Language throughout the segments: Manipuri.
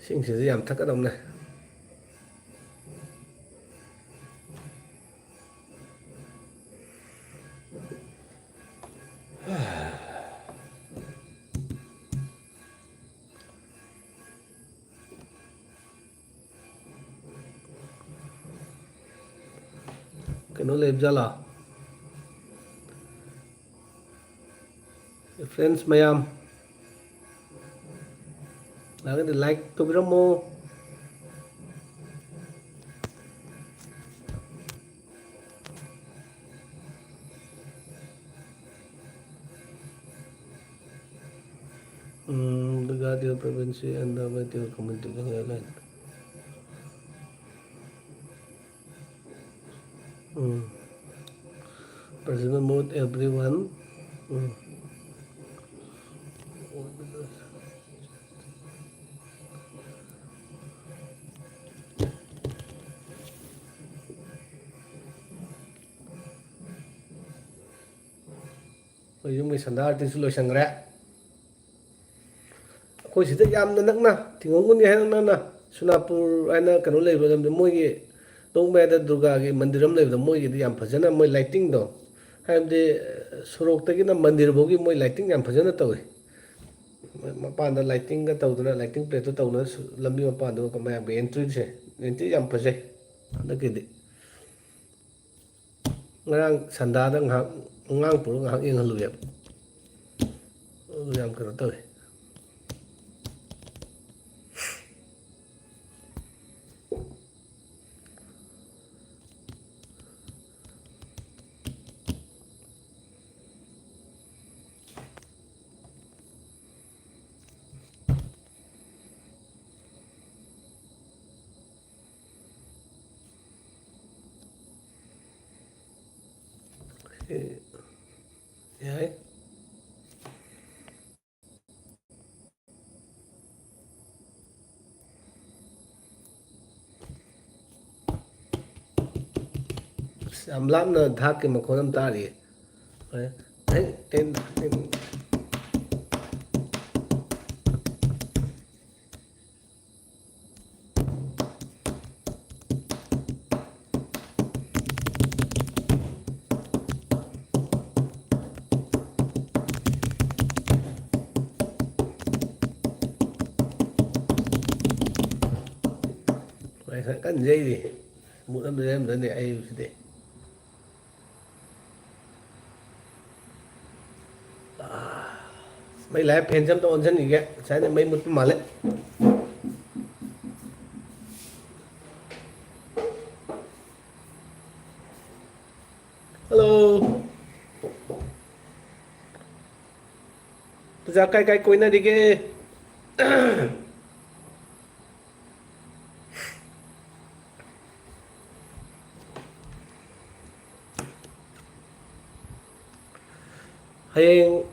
Isingꯁꯤꯁꯨ ꯌꯥꯝ ꯊꯛꯀꯗꯧꯅꯦ. Kano lebjala. Friends mayam. Lagi like to biramo. The Guardian Province and the Material Community Airline. Personal mode everyone. Yung may sandal din sulo siyang re. Ako sida yam na nakna. Tingungun yan na. Sunapur ay na kanu lay ba mo gi tong me da Durga gi mandiram lay ba mo gi yam phajana mo lighting do. Haibde surok tagi na mandir bogi mo lighting yam phajana tawi. Mapanda lighting ga tawduna lighting plate to tawna lambi mapanda ko ma entry se. Entry yam phajai. Nakidi. Ngarang sanda da ngang puro ngak ing halu yam. Yam kanu tawi. Yeah. Am lam na dhak ke makhonam tari. Ten kan dây đi. Một năm đêm nữa này ai sẽ mấy lẽ pen chấm to chân gì kìa, trái này mấy một mà lấy. Hello. Ra cái cuối này đi kìa. Hayeng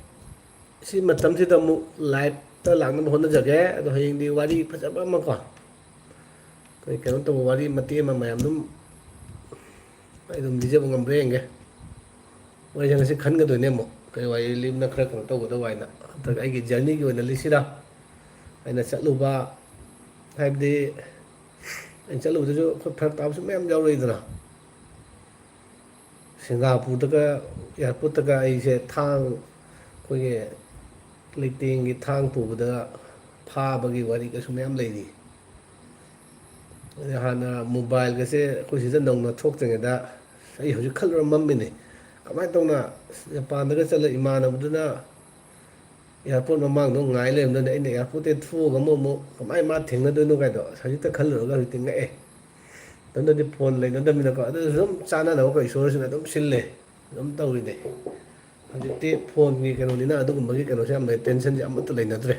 si matam si tamu live ta lang na mohon na jage ado hayeng di wari phajaba ma ko kai kano to wari mati ma mayam num ai dum dije bangam renge wai jang si khan ga do ne mo kai wai lim na khra kano to go da wai na ta ai gi journey gi na lisira ai na chalu ba hai de ai chalu de jo khot thar ta su mem jaw roi da Singapore daga airport daga ai se thang ko ge lighting gi thang pu da pha ba gi wari ka su mem lei ni hana mobile ga se ko si nong na thok teng da ai hoji khal ram mam ni kamai tong na Japan daga chala imana buduna airport mamang no ngai le na ai ne airport te thu ga mo kamai ma theng na do no ga do sa ji ta khal ro ga ti ngai dan di phone lai nan dam na ko adu zum chana na ko isor sin adum sille dum tawi ne adi te phone ni kanu ni na adu gum gi kanu sam tension ji amat lai na dre